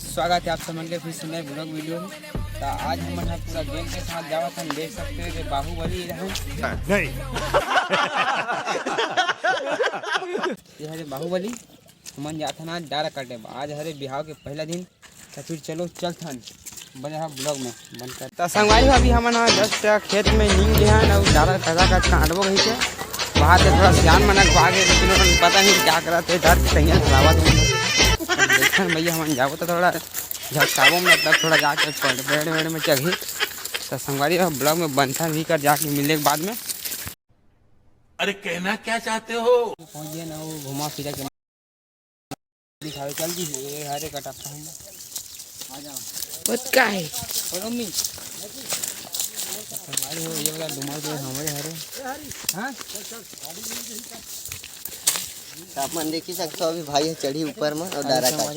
स्वागत है आप समझ के फिर सुने ब्लॉग वीडियो में। तो आज हम पूरा गैंग के साथ जावत हम देख सकते हैं कि बाहुबली नहीं ये हरे बाहुबली हम जाता ना डारा काटे आज हरे बिहाव के पहला दिन। तो फिर चलो चलथन बने हम ब्लॉग में बंद कर। तो संगवारी अभी हम जस्ट खेत में नींद गया और डारा कदा का काटबो गई थे वहाँ से थोड़ा सियान मनक भागे लेकिन पता नहीं क्या करा थे डर तैयार खिलावा देखन भैया हम जाओ तो थोड़ा झटकावो में तब थोड़ा जाके पेड़ वेड़ में चढ़ी। तो संगवारी ब्लॉग में बंधन भी कर जाके मिलने के बाद में। अरे कहना क्या चाहते हो? पहुँचे ना वो घुमा फिरा के दिखावे चल जी हरे कटा आ जाओ का है मम्मी संगवारी हो ये वाला डुमर तो हमारे हरे हाँ आप मन देख ही सकते हो अभी भाई चढ़ी ऊपर में और डारा काट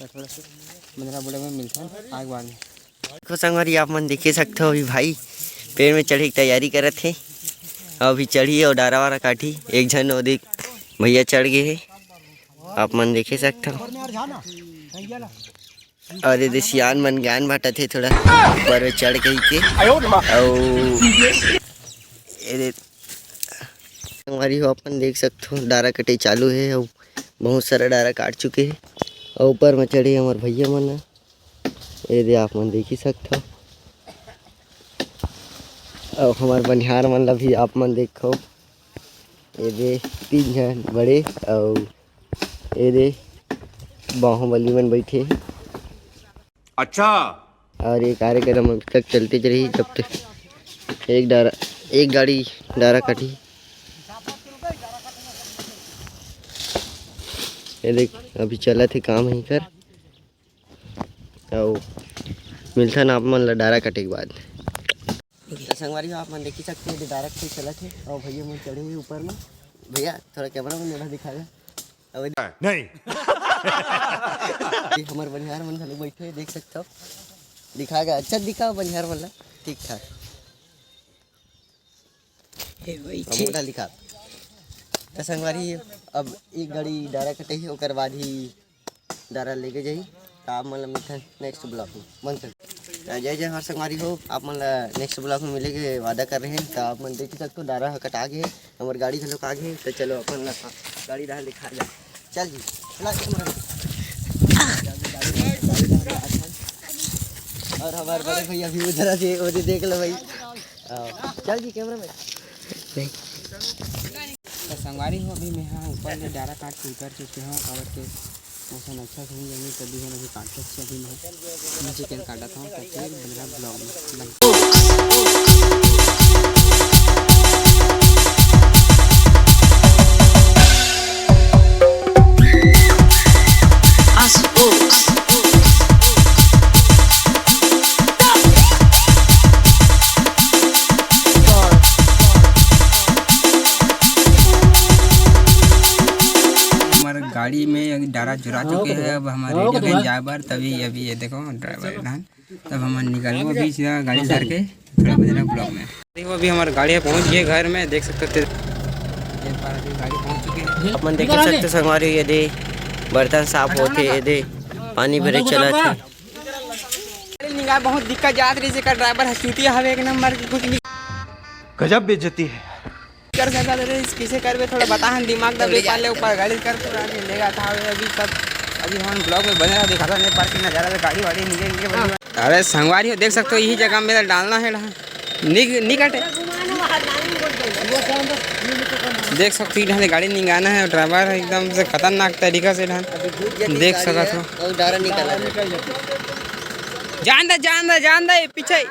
थोड़ा सा 15 बुढ़े में मिलता है आग बाद में। देखो संगवारी आप मन देख ही सकते हो अभी भाई पेड़ में चढ़े की तैयारी करे थे अभी चढ़ी और डारा वारा काटी एक जन और देख भैया चढ़ गए है आप मन देख ही सकते हो। और ये सियान मन ज्ञान बांटा थे थोड़ा ऊपर में चढ़ गई के हमारी हो अपन देख सकते हो डारा कटे चालू है और बहुत सारा डारा काट चुके हैं और ऊपर में चढ़े हमारे भैया मन ये दे आप मन देख ही सकते हो। और हमारे बनिहार मन ला भी आप मन देखो ये दे 3 जन बड़े और ये दे बाहुबली मन बैठे हैं। अच्छा और ये कार्यक्रम अभी तक चलते रही जब तक एक गाड़ी डारा कटी। ये देख अभी चला थे काम यहीं कर और मिलता ना आप मन ला डारा कटे के बाद। तो संगवारी आप मन देख ही सकते हैं डारा कटे चला थे और भैया मन चढ़े हुए ऊपर में। भैया थोड़ा कैमरा में मेरा दिखाएगा नहीं हमारे बनिहार मन लोग बैठे देख सकते हो दिखाएगा अच्छा दिखा बनिहार वाला ठीक ठाक मोटा लिखा। तो संगवारी अब एक गाड़ी डारा कटे है और बाद ही डारा लेके जाई तो आप मतलब मिलते नेक्स्ट ब्लॉक में बंद कर। जय जय हर संगवारी हो आप मतलब नेक्स्ट ब्लॉक में मिलेंगे वादा कर रहे हैं। तो आप मन देख सकते हो डारा कटा गए हमारे गाड़ी हम लोग आ गए। तो चलो अपन गाड़ी डाल दिखा जाए चल जी और हमारे बड़े भैया भी उधर से वो देख लो भाई चल जी कैमरा में। तो संगवारी हो अभी मैं हाँ ऊपर में डारा काट के उतर चुके हैं और के मौसम अच्छा से नहीं जमी तभी हम अभी काटते से अभी मैं चिकन काटा था तो फिर बना ब्लॉग में गाड़ी में डारा चुरा चुके हैं। अब हमारे जगह जाबर तभी अभी ये देखो ड्राइवर धान तब हम निकलो अभी सीधा गाड़ी धर के थोड़ा बजना ब्लॉक में। देखो अभी हमारे गाड़ी पहुंच गए घर में देख सकते थे गाड़ी पहुंच चुकी है। अपन देख सकते संगवारी ये दे बर्तन साफ होते ये दे पानी भरे चला थे निगाह बहुत दिक्कत जात रही से ड्राइवर चूतिया हवे एक नंबर की कुछ गजब बेइज्जती है कर सकता रे किसे करवे थोड़ा बता हम दिमाग दबे पाले ऊपर गाड़ी कर पूरा लेगा था अभी सब अभी हम ब्लॉग में बने दिखाता नहीं पार्किंग नजारा से गाड़ी वाड़ी निकल। अरे संगवारी हो देख सकते हो यही जगह मेरा डालना है निकटे देख सकते हो गाड़ी निकालना है ड्राइवर एकदम से खतरनाक तरीका से देख सकते हो डारा निकाला जान दे पीछे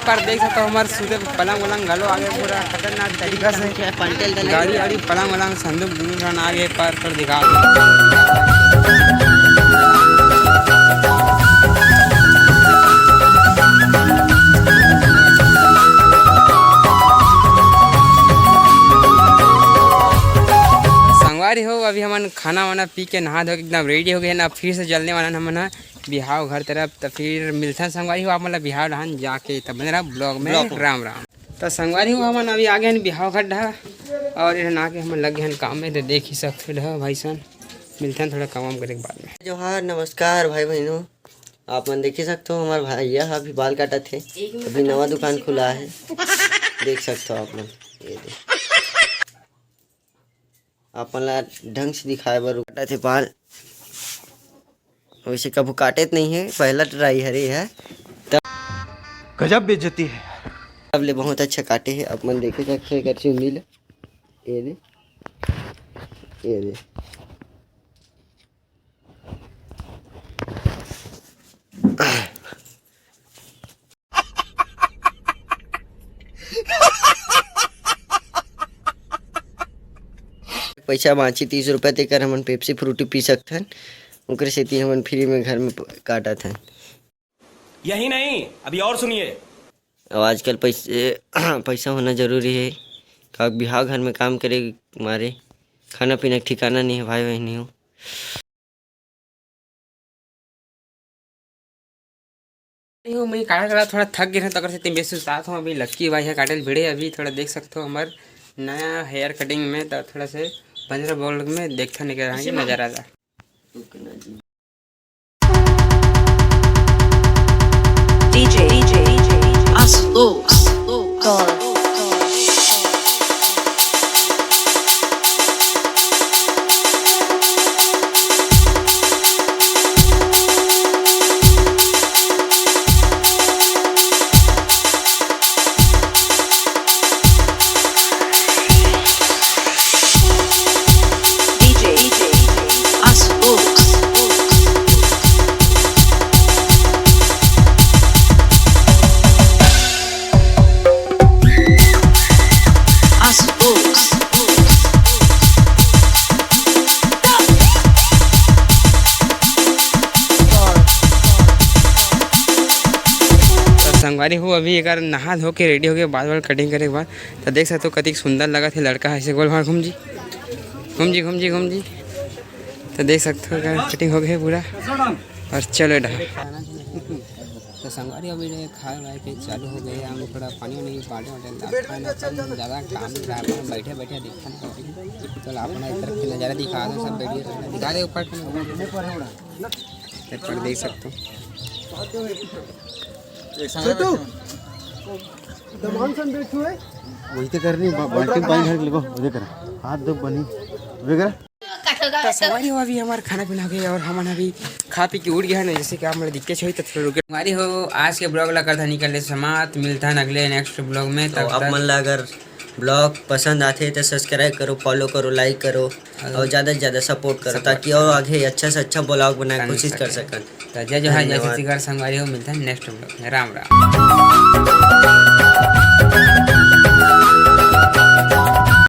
पर देख सकते हो हमारे सूर्य पलंग वलंग गलो आगे पूरा खतरनाक तरीका से गाड़ी वाड़ी पलंग वलंग संदूक दूर आगे पर दिखा संगवारी हो अभी हम खाना वाना पी के नहा धो के एकदम रेडी हो गए ना फिर से जलने वाला हम बिहाव घर तरफ। तो फिर मिलता है संगवारी हो आप मतलब बिहाव ढहान जाके तब बने रहा ब्लॉग में राम राम। तो संगवारी हो हम अभी आ गए बिहाव घर ढहा और यहाँ आके हम लग गए काम में तो देख ही सकते ढहा भाई सन मिलते हैं थोड़ा काम करे के बाद में। जोहार नमस्कार भाई बहनों, आप मन देख ही सकते हो हमारे भैया अभी बाल काटा थे। अभी नवा दुकान खुला है, देख सकते हो आप मन। ये देख आप मन ला ढंग से दिखाए बर काटा थे बाल। वैसे कभी काटे नहीं है, पहला ट्राई हरे है। गजब बेइज्जती है। अब ले बहुत अच्छा काटे है, आप मन देखे सकते हैं। कर चुंदी ले ये दे, ये दे। पैसा बाँची 30 रुपया देकर हमन पेप्सी फ्रूटी पी सकते हैं। ओकरे सेती हमन फ्री में घर में काटा था। यही नहीं, अभी और सुनिए। अब आजकल पैसा होना जरूरी है। का बिहाव घर में काम करे मारे खाना पीना का ठिकाना नहीं है भाई बहनी हो। मैं काटा थोड़ा थक गया तो से तीन बेस साथ हूँ। अभी लक्की भाई है काटे भिड़े। अभी थोड़ा देख सकते हो हमार नया हेयर कटिंग में तो थोड़ा से 15 बॉल में देखा नहीं कर नज़ारा था। DJ Aslo God. संगवारी हो अभी एक नहा धो के रेडी हो गए बाल कटिंग करे के बाद तो देख सकते हो कति सुंदर लगा थे लड़का ऐसे गोल भार घूम जी तो देख सकते हो कटिंग हो गई पूरा। और चलो तो संगवारी अभी खाए वाए के चालू हो गए। हम थोड़ा पानी वानी बाटे ज़्यादा काम बैठे दिखा चलो अपना एक तरफ नज़ारा दिखा दो। सब वीडियो दिखा दे ऊपर देख सकते हो। वही तो करनी बाल्टी में पानी भर के लगो उधर कर हाथ दो बनी उधर कर। तो सवारी हो अभी हमारा खाना पीना हो गया और हम अभी खा पी के उड़ गया है ना। जैसे कि आप मेरे दिक्कत चाहिए तो थोड़ा रुके हमारी हो। आज के ब्लॉग लगा था निकलने समाप्त। मिलता है अगले नेक्स्ट ब्लॉग में। तो आप मन ला अगर ब्लॉग पसंद आते तो सब्सक्राइब करो, फॉलो करो, लाइक करो और ज़्यादा से ज़्यादा सपोर्ट करो ताकि और आगे अच्छा से अच्छा ब्लॉग बनाने की कोशिश कर सकें। तो जय जोहार जय छत्तीसगढ़ संगवारी हो। मिलता है नेक्स्ट ब्लॉग में। राम राम।